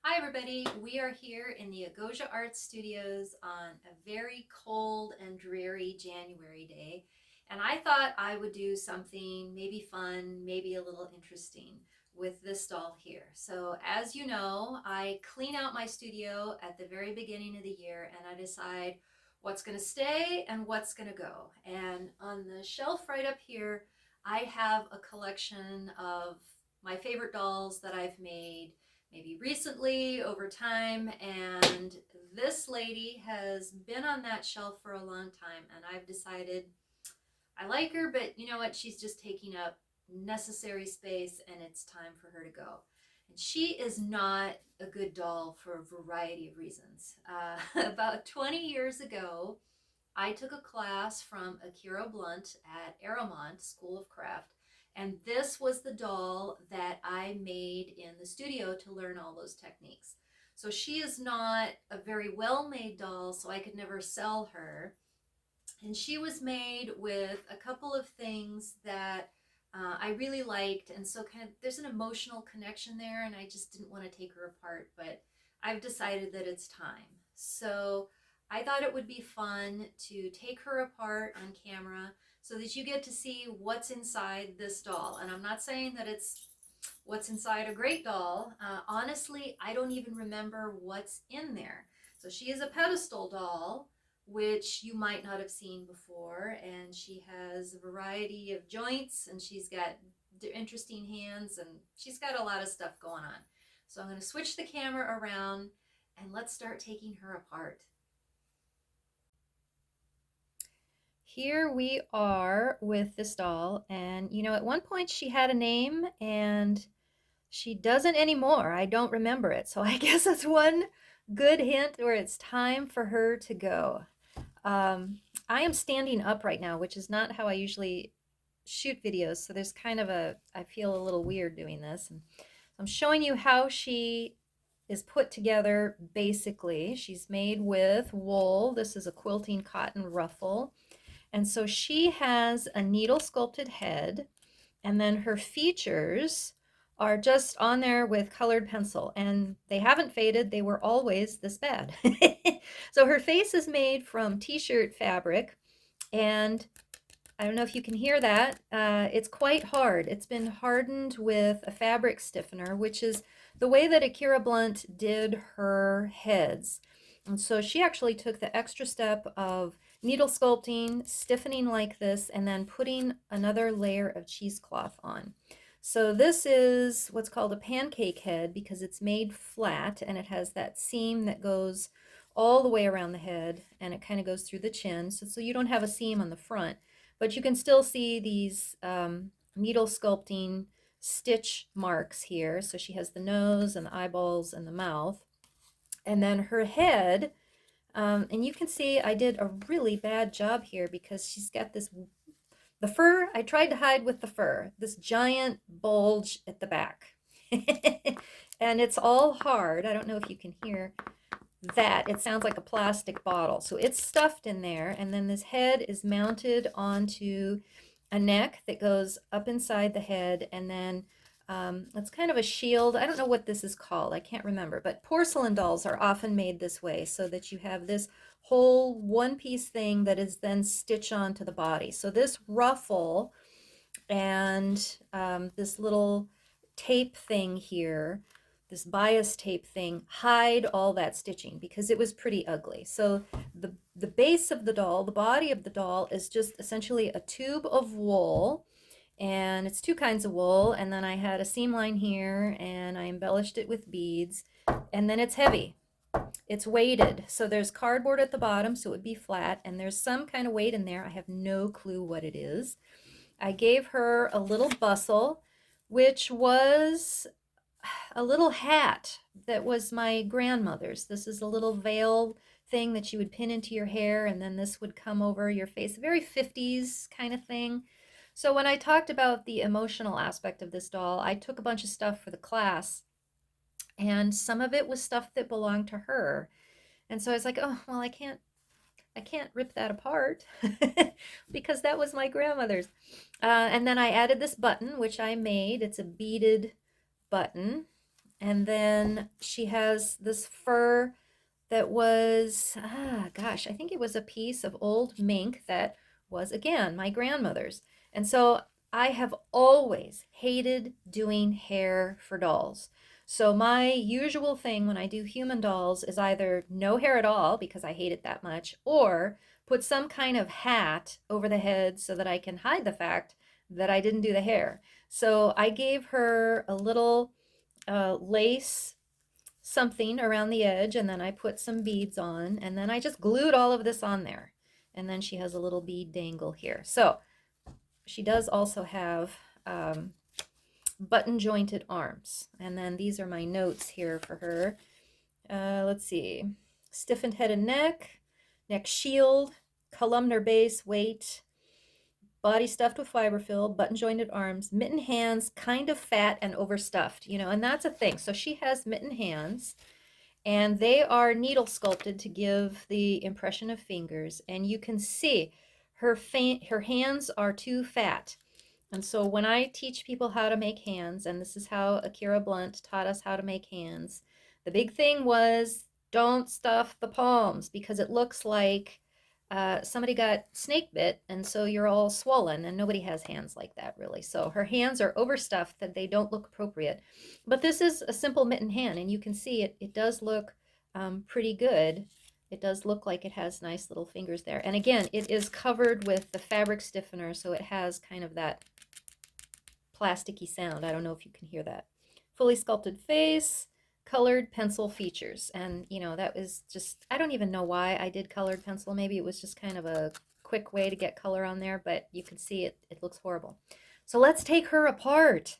Hi everybody, we are here in the Agosia Arts Studios on a very cold and dreary January day, and I thought I would do something maybe fun, maybe a little interesting with this doll here. So as you know, I clean out my studio at the very beginning of the year and I decide what's going to stay and what's going to go. And on the shelf right up here, I have a collection of my favorite dolls that I've made maybe recently over time, and this lady has been on that shelf for a long time, and I've decided I like her, but you know what, she's just taking up necessary space and it's time for her to go. And she is not a good doll for a variety of reasons. About 20 years ago, I took a class from Akira Blunt at Aramont School of Craft, and this was the doll that I made in the studio to learn all those techniques. So she is not a very well made doll, so I could never sell her. And she was made with a couple of things that I really liked, and so kind of there's an emotional connection there, and I just didn't want to take her apart, but I've decided that it's time. So I thought it would be fun to take her apart on camera so that you get to see what's inside this doll. And I'm not saying that it's what's inside a great doll. Honestly, I don't even remember what's in there. So she is a pedestal doll, which you might not have seen before, and she has a variety of joints, and she's got interesting hands, and she's got a lot of stuff going on. So I'm going to switch the camera around and let's start taking her apart. Here we are with this doll, and you know, at one point she had a name and she doesn't anymore. I don't remember it. So I guess that's one good hint where it's time for her to go. I am standing up right now, which is not how I usually shoot videos. So there's kind of I feel a little weird doing this. And I'm showing you how she is put together basically. She's made with wool. This is a quilting cotton ruffle. And so she has a needle sculpted head, and then her features are just on there with colored pencil, and they haven't faded. They were always this bad. So her face is made from t-shirt fabric, and I don't know if you can hear that. It's quite hard. It's been hardened with a fabric stiffener, which is the way that Akira Blunt did her heads. And so she actually took the extra step of needle sculpting, stiffening like this, and then putting another layer of cheesecloth on. So this is what's called a pancake head because it's made flat and it has that seam that goes all the way around the head, and it kind of goes through the chin. So you don't have a seam on the front, but you can still see these needle sculpting stitch marks here. So she has the nose and the eyeballs and the mouth. And then her head, and you can see I did a really bad job here because she's got the fur, I tried to hide with the fur, this giant bulge at the back. And it's all hard. I don't know if you can hear that. It sounds like a plastic bottle. So it's stuffed in there, and then this head is mounted onto a neck that goes up inside the head, and then it's kind of a shield. I don't know what this is called. I can't remember, but porcelain dolls are often made this way so that you have this whole one-piece thing that is then stitched onto the body. So this ruffle and this little tape thing here, this bias tape thing, hide all that stitching because it was pretty ugly. So the base of the doll, the body of the doll, is just essentially a tube of wool, and it's two kinds of wool, and then I had a seam line here and I embellished it with beads, and then it's heavy. It's weighted, so there's cardboard at the bottom so it would be flat, and there's some kind of weight in there. I have no clue what it is. I gave her a little bustle, which was a little hat that was my grandmother's. This is a little veil thing that you would pin into your hair, and then this would come over your face. Very 50s kind of thing. So when I talked about the emotional aspect of this doll, I took a bunch of stuff for the class, and some of it was stuff that belonged to her. And so I was like, oh, well, I can't rip that apart because that was my grandmother's. And then I added this button, which I made. It's a beaded button. And then she has this fur that was, gosh, I think it was a piece of old mink that was, again, my grandmother's. And so I have always hated doing hair for dolls. So my usual thing when I do human dolls is either no hair at all because I hate it that much, or put some kind of hat over the head so that I can hide the fact that I didn't do the hair. So I gave her a little lace something around the edge, and then I put some beads on, and then I just glued all of this on there. And then she has a little bead dangle here. So she does also have button jointed arms. And then these are my notes here for her. Let's see. Stiffened head and neck, neck shield, columnar base, weight, body stuffed with fiberfill, button jointed arms, mitten hands, kind of fat and overstuffed, and that's a thing. So she has mitten hands, and they are needle sculpted to give the impression of fingers. And you can see her hands are too fat. And so when I teach people how to make hands, and this is how Akira Blunt taught us how to make hands, the big thing was don't stuff the palms because it looks like somebody got snake bit, and so you're all swollen, and nobody has hands like that really. So her hands are overstuffed that they don't look appropriate. But this is a simple mitten hand, and you can see it does look pretty good. It does look like it has nice little fingers there. And again, it is covered with the fabric stiffener, so it has kind of that plasticky sound. I don't know if you can hear that. Fully sculpted face, colored pencil features. And, that was just, I don't even know why I did colored pencil. Maybe it was just kind of a quick way to get color on there, but you can see it looks horrible. So let's take her apart.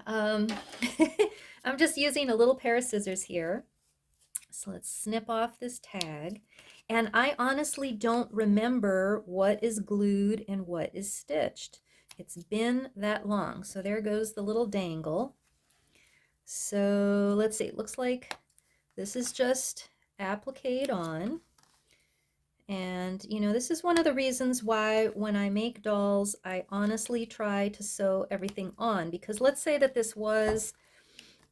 I'm just using a little pair of scissors here. So let's snip off this tag. And I honestly don't remember what is glued and what is stitched. It's been that long. So there goes the little dangle. So let's see, it looks like this is just appliqued on. And this is one of the reasons why when I make dolls, I honestly try to sew everything on, because let's say that this was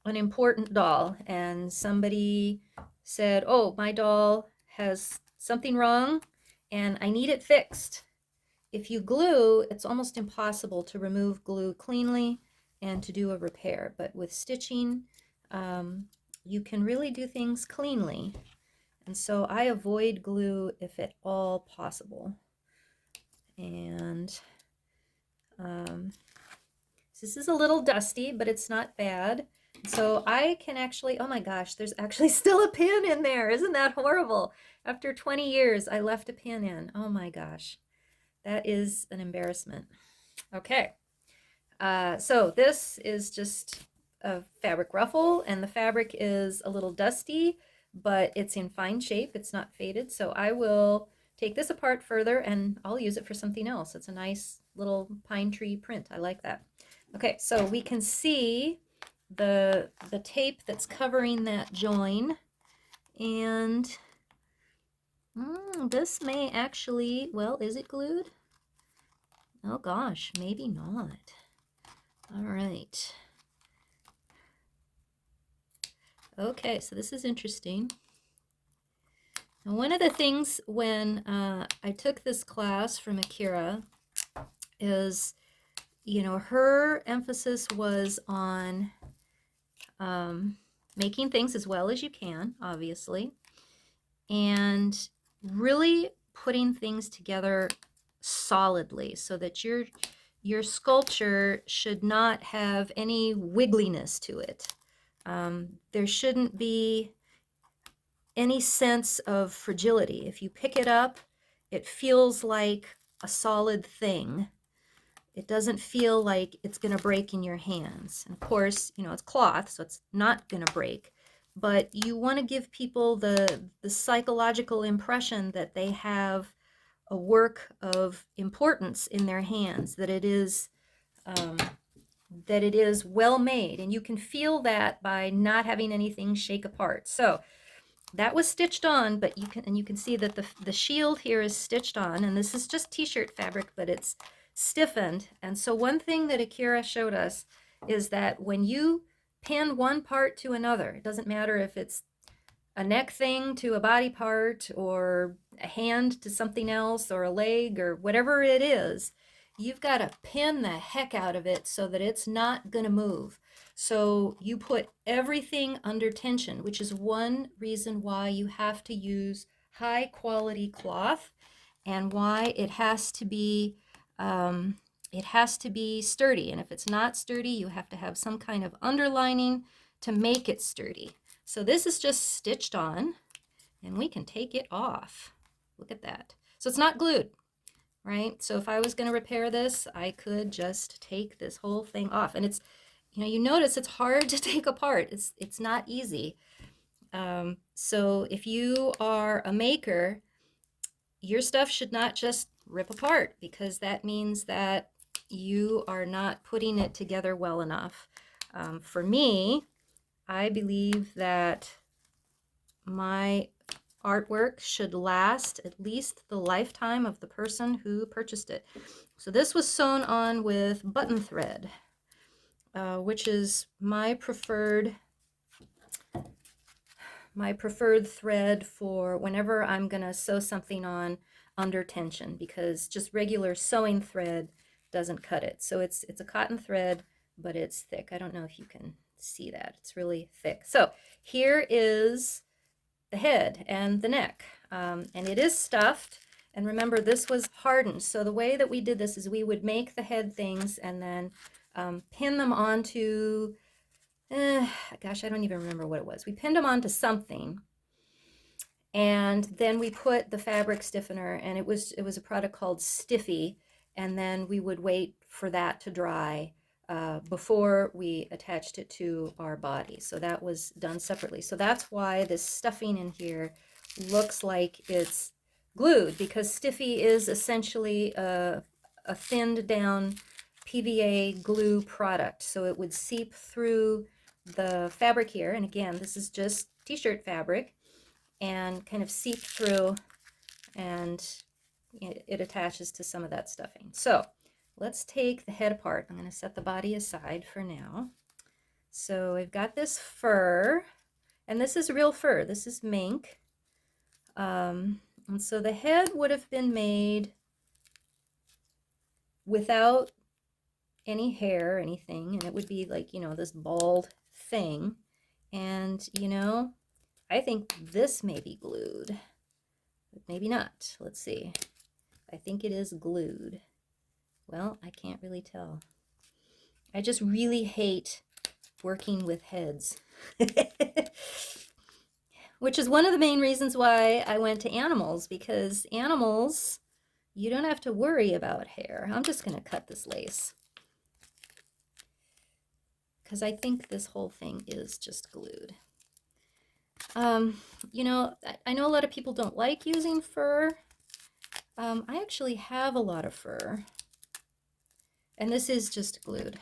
an important doll and somebody said, oh, my doll has something wrong and I need it fixed. If you glue, it's almost impossible to remove glue cleanly and to do a repair. But with stitching, you can really do things cleanly. And so I avoid glue if at all possible. And this is a little dusty, but it's not bad. So I can actually, oh my gosh, there's actually still a pin in there. Isn't that horrible? After 20 years, I left a pin in. Oh my gosh. That is an embarrassment. Okay, so this is just a fabric ruffle, and the fabric is a little dusty, but it's in fine shape. It's not faded, so I will take this apart further and I'll use it for something else. It's a nice little pine tree print. I like that. Okay, so we can see the tape that's covering that join, and this may actually, well, is it glued? Oh gosh, maybe not. All right. Okay, so this is interesting. Now, one of the things when I took this class from Akira is, her emphasis was on making things as well as you can, obviously, and really putting things together solidly so that your sculpture should not have any wiggliness to it. There shouldn't be any sense of fragility. If you pick it up, it feels like a solid thing. It doesn't feel like it's going to break in your hands. And of course, it's cloth, so it's not going to break. But you want to give people the psychological impression that they have a work of importance in their hands, that it is well made, and you can feel that by not having anything shake apart. So that was stitched on, but you can see that the shield here is stitched on, and this is just t-shirt fabric, but it's stiffened. And so one thing that Akira showed us is that when you pin one part to another. It doesn't matter if it's a neck thing to a body part or a hand to something else or a leg or whatever it is. You've got to pin the heck out of it so that it's not going to move. So you put everything under tension, which is one reason why you have to use high quality cloth and why it has to be sturdy. And if it's not sturdy, you have to have some kind of underlining to make it sturdy. So this is just stitched on, and we can take it off. Look at that. So it's not glued, right? So if I was going to repair this, I could just take this whole thing off. And it's, you notice it's hard to take apart. It's not easy. So if you are a maker, your stuff should not just rip apart, because that means that you are not putting it together well enough. For me, I believe that my artwork should last at least the lifetime of the person who purchased it. So this was sewn on with button thread, which is my preferred thread for whenever I'm gonna sew something on under tension, because just regular sewing thread doesn't cut it. So it's a cotton thread, but it's thick. I don't know if you can see that. It's really thick. So here is the head and the neck, and it is stuffed. And remember, this was hardened. So the way that we did this is we would make the head things and then pin them onto, gosh, I don't even remember what it was. We pinned them onto something, and then we put the fabric stiffener, and it was a product called Stiffy, and then we would wait for that to dry before we attached it to our body. So that was done separately. So that's why this stuffing in here looks like it's glued, because Stiffy is essentially a thinned down PVA glue product. So it would seep through the fabric here. And again, this is just t-shirt fabric, and kind of seep through, and it attaches to some of that stuffing. So let's take the head apart. I'm going to set the body aside for now. So I've got this fur, and this is real fur. This is mink. And so the head would have been made without any hair or anything, and it would be like, this bald thing. And, I think this may be glued, but maybe not. Let's see. I think it is glued. Well, I can't really tell. I just really hate working with heads. Which is one of the main reasons why I went to animals, because animals, you don't have to worry about hair. I'm just going to cut this lace, because I think this whole thing is just glued. I know a lot of people don't like using fur. I actually have a lot of fur, and this is just glued.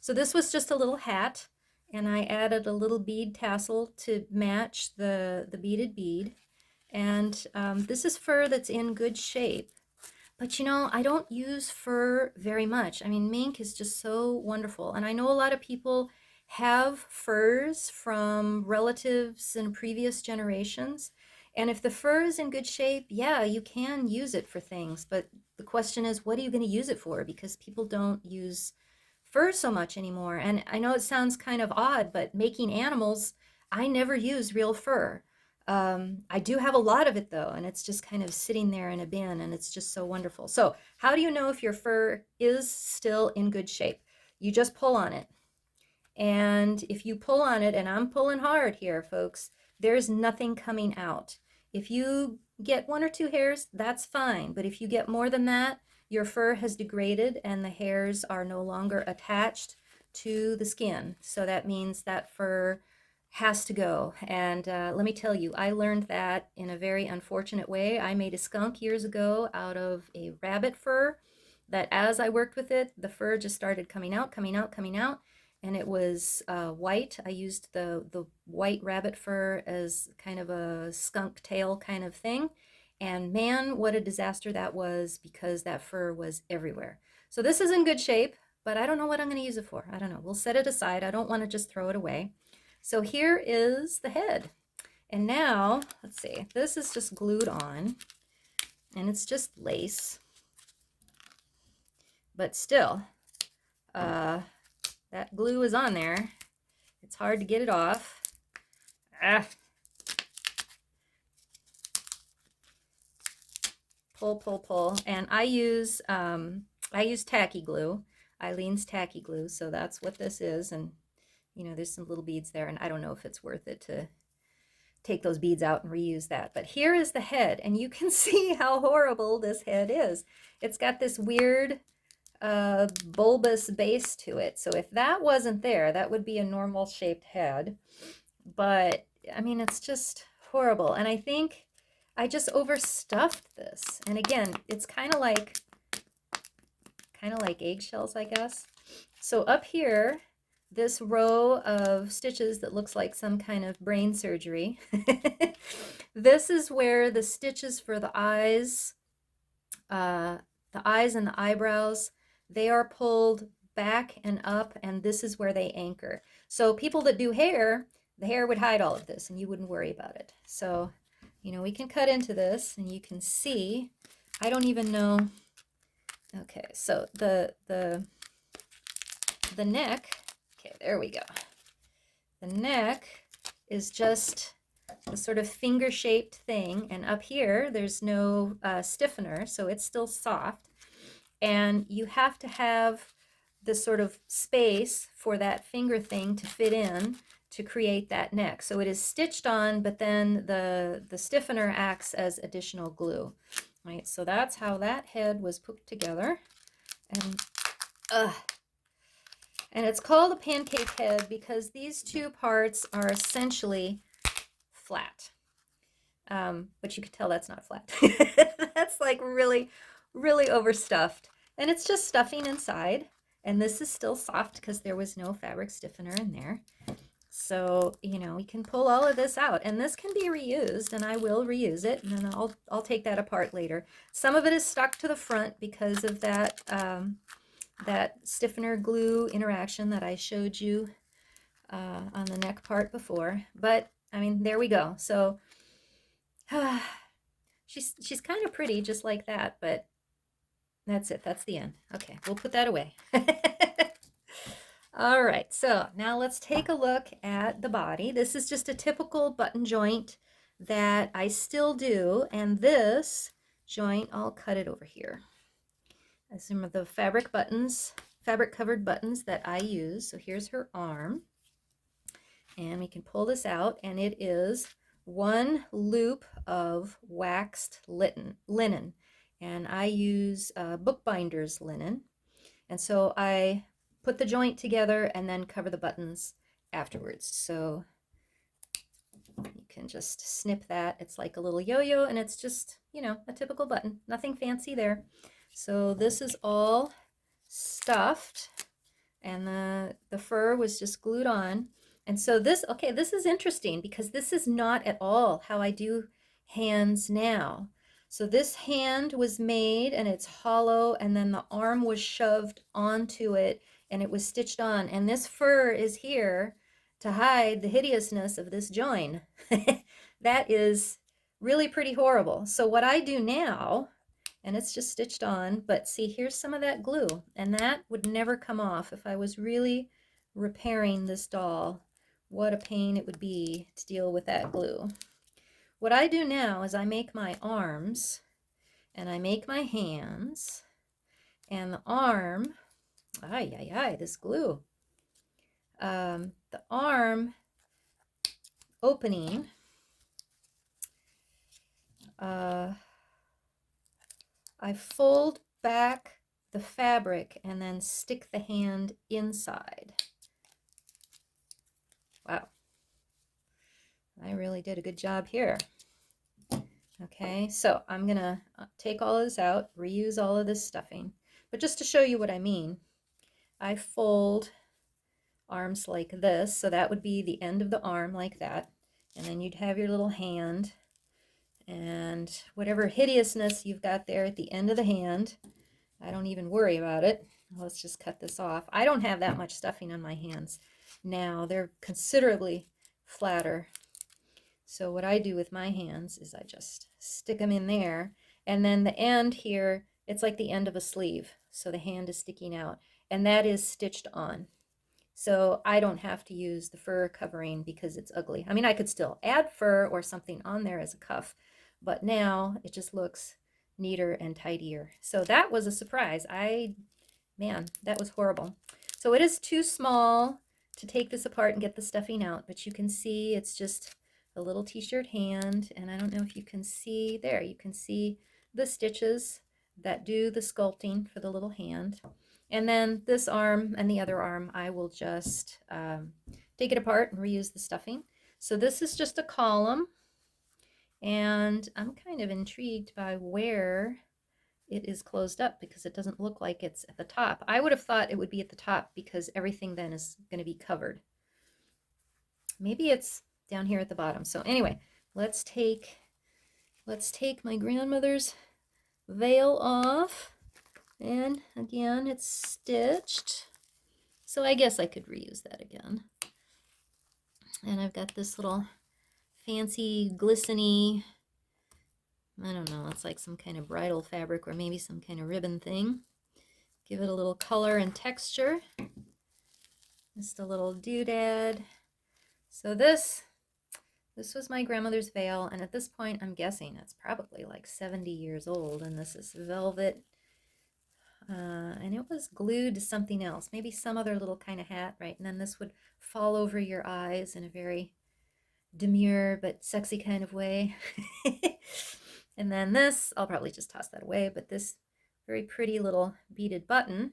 So this was just a little hat, and I added a little bead tassel to match the beaded bead. And this is fur that's in good shape. But I don't use fur very much. I mean, mink is just so wonderful. And I know a lot of people have furs from relatives in previous generations. And if the fur is in good shape, yeah, you can use it for things. But the question is, what are you going to use it for? Because people don't use fur so much anymore. And I know it sounds kind of odd, but making animals, I never use real fur. I do have a lot of it though, and it's just kind of sitting there in a bin, and it's just so wonderful. So how do you know if your fur is still in good shape? You just pull on it. And if you pull on it, and I'm pulling hard here, folks, there's nothing coming out. If you get 1 or 2 hairs, that's fine. But if you get more than that, your fur has degraded and the hairs are no longer attached to the skin. So that means that fur has to go. And let me tell you, I learned that in a very unfortunate way. I made a skunk years ago out of a rabbit fur that, as I worked with it, the fur just started coming out, coming out, coming out. And it was white. I used the white rabbit fur as kind of a skunk tail kind of thing. And man, what a disaster that was, because that fur was everywhere. So this is in good shape. but I don't know what I'm going to use it for. I don't know. We'll set it aside. I don't want to just throw it away. So here is the head. And now, let's see, this is just glued on, and it's just lace. But still, that glue is on there. It's hard to get it off. Ah. Pull, pull, pull. And I use tacky glue, Eileen's tacky glue, so that's what this is. And you know, there's some little beads there, and I don't know if it's worth it to take those beads out and reuse that. But here is the head, and you can see how horrible this head is. It's got this weird bulbous base to it. So if that wasn't there, that would be a normal shaped head. But I mean, it's just horrible. And I think I just overstuffed this. And again, it's kind of like eggshells, I guess. So up here, this row of stitches that looks like some kind of brain surgery. This is where the stitches for the eyes and the eyebrows, they are pulled back and up, and this is where they anchor. So people that do hair, the hair would hide all of this and you wouldn't worry about it. So, you know, we can cut into this and you can see, I don't even know. Okay, so the neck, okay, there we go. The neck is just a sort of finger-shaped thing, and up here there's no stiffener, so it's still soft. And you have to have this sort of space for that finger thing to fit in to create that neck. So it is stitched on, but then the stiffener acts as additional glue. Right, so that's how that head was put together. And it's called a pancake head because these two parts are essentially flat. But you can tell that's not flat. That's like really, really overstuffed. And it's just stuffing inside. And this is still soft because there was no fabric stiffener in there. So, you know, we can pull all of this out. And this can be reused, and I will reuse it. And then I'll take that apart later. Some of it is stuck to the front because of that, that stiffener glue interaction that I showed you on the neck part before. But, I mean, there we go. So, she's kind of pretty just like that, but that's it. That's the end. Okay, we'll put that away. All right, so now let's take a look at the body. This is just a typical button joint that I still do, and this joint, I'll cut it over here. Some of the fabric buttons, fabric covered buttons that I use. So here's her arm, and we can pull this out, and it is one loop of waxed linen, and I use bookbinder's linen. And so I put the joint together and then cover the buttons afterwards. So you can just snip that. It's like a little yo-yo, and it's just, you know, a typical button. Nothing fancy there. So this is all stuffed, and the fur was just glued on. And so this, okay, this is interesting because this is not at all how I do hands now. So this hand was made and it's hollow, and then the arm was shoved onto it and it was stitched on. And this fur is here to hide the hideousness of this join. That is really pretty horrible. So what I do now, and it's just stitched on, but see, here's some of that glue, and that would never come off if I was really repairing this doll. What a pain it would be to deal with that glue. What I do now is I make my arms, and I make my hands, and the arm, this glue. The arm opening, I fold back the fabric and then stick the hand inside. Wow. I really did a good job here. Okay, so I'm gonna take all of this out, reuse all of this stuffing. But just to show you what I mean, I fold arms like this, so that would be the end of the arm like that. And then you'd have your little hand, and whatever hideousness you've got there at the end of the hand, I don't even worry about it. Let's just cut this off. I don't have that much stuffing on my hands now. They're considerably flatter. So what I do with my hands is I just stick them in there, and then the end here, it's like the end of a sleeve. So the hand is sticking out, and that is stitched on. So I don't have to use the fur covering because it's ugly. I mean, I could still add fur or something on there as a cuff, but now it just looks neater and tidier. So that was a surprise. Man, that was horrible. So it is too small to take this apart and get the stuffing out, but you can see it's just a little t-shirt hand, and I don't know if you can see there, you can see the stitches that do the sculpting for the little hand. And then this arm and the other arm, I will just take it apart and reuse the stuffing. So this is just a column, and I'm kind of intrigued by where it is closed up because it doesn't look like it's at the top. I would have thought it would be at the top because everything then is going to be covered. Maybe it's down here at the bottom. So anyway, let's take my grandmother's veil off. And again, it's stitched. So I guess I could reuse that again. And I've got this little fancy glistening, I don't know, it's like some kind of bridal fabric or maybe some kind of ribbon thing. Give it a little color and texture. Just a little doodad. So this was my grandmother's veil, and at this point I'm guessing it's probably like 70 years old, and this is velvet. And it was glued to something else, maybe some other little kind of hat, right? And then this would fall over your eyes in a very demure but sexy kind of way. And then this, I'll probably just toss that away, but this very pretty little beaded button,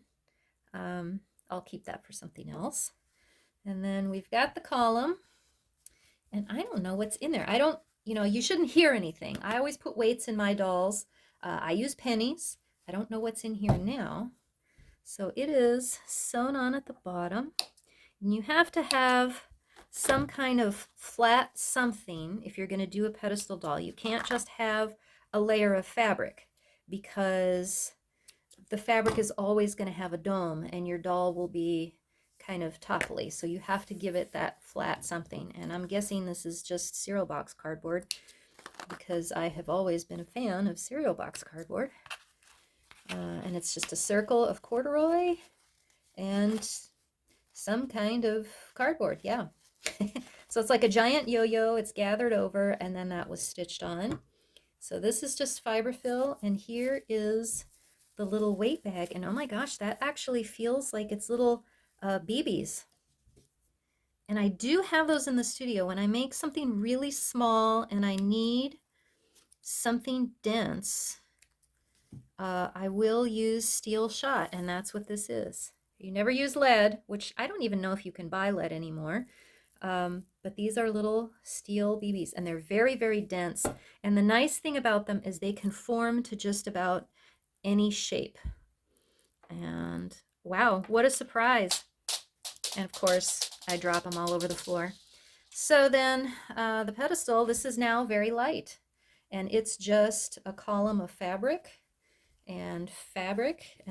I'll keep that for something else. And then we've got the column, and I don't know what's in there. I don't, you shouldn't hear anything. I always put weights in my dolls. I use pennies. I don't know what's in here now. So it is sewn on at the bottom. And you have to have some kind of flat something if you're going to do a pedestal doll. You can't just have a layer of fabric because the fabric is always going to have a dome and your doll will be kind of topply. So you have to give it that flat something. And I'm guessing this is just cereal box cardboard because I have always been a fan of cereal box cardboard. And it's just a circle of corduroy and some kind of cardboard, yeah. So it's like a giant yo-yo, it's gathered over, and then that was stitched on. So this is just fiberfill, and here is the little weight bag, and oh my gosh, that actually feels like it's little BBs. And I do have those in the studio. When I make something really small and I need something dense, I will use steel shot, and that's what this is. You never use lead, which I don't even know if you can buy lead anymore. But these are little steel BBs, and they're very, very dense. And the nice thing about them is they can form to just about any shape. And wow, what a surprise. And of course, I drop them all over the floor. So then the pedestal, this is now very light. And it's just a column of fabric, and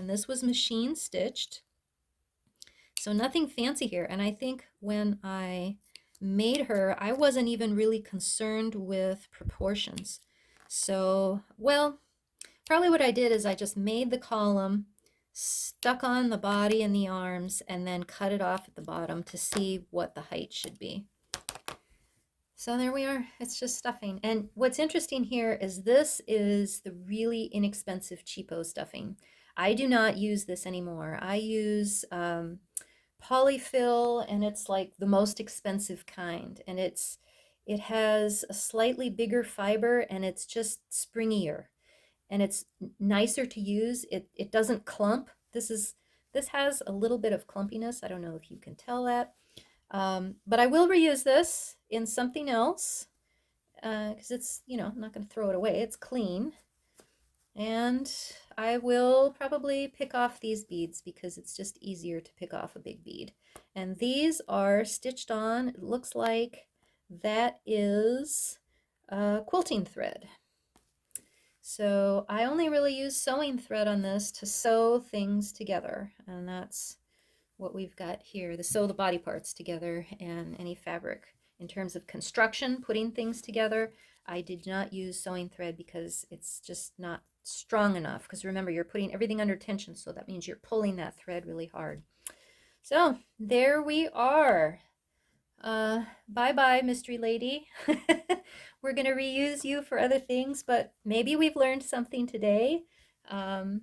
this was machine stitched. So nothing fancy here. And I think when I made her, I wasn't even really concerned with proportions. So, well, probably what I did is I just made the column, stuck on the body and the arms, and then cut it off at the bottom to see what the height should be. So there we are. It's just stuffing. And what's interesting here is this is the really inexpensive cheapo stuffing. I do not use this anymore. I use polyfill, and it's like the most expensive kind. And it has a slightly bigger fiber, and it's just springier. And it's nicer to use. It doesn't clump. This has a little bit of clumpiness. I don't know if you can tell that. But I will reuse this in something else because it's, I'm not going to throw it away. It's clean. And I will probably pick off these beads because it's just easier to pick off a big bead. And these are stitched on. It looks like that is quilting thread. So I only really use sewing thread on this to sew things together, and that's what we've got here, the sew the body parts together and any fabric. In terms of construction, putting things together, I did not use sewing thread because it's just not strong enough. Because remember, you're putting everything under tension, so that means you're pulling that thread really hard. So there we are. Bye-bye, mystery lady. We're going to reuse you for other things, but maybe we've learned something today. Um,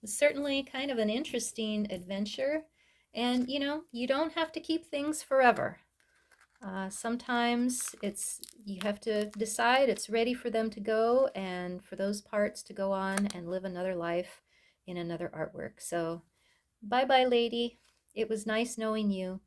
Certainly kind of an interesting adventure. And you don't have to keep things forever. Sometimes you have to decide it's ready for them to go and for those parts to go on and live another life in another artwork. So bye bye, lady. It was nice knowing you.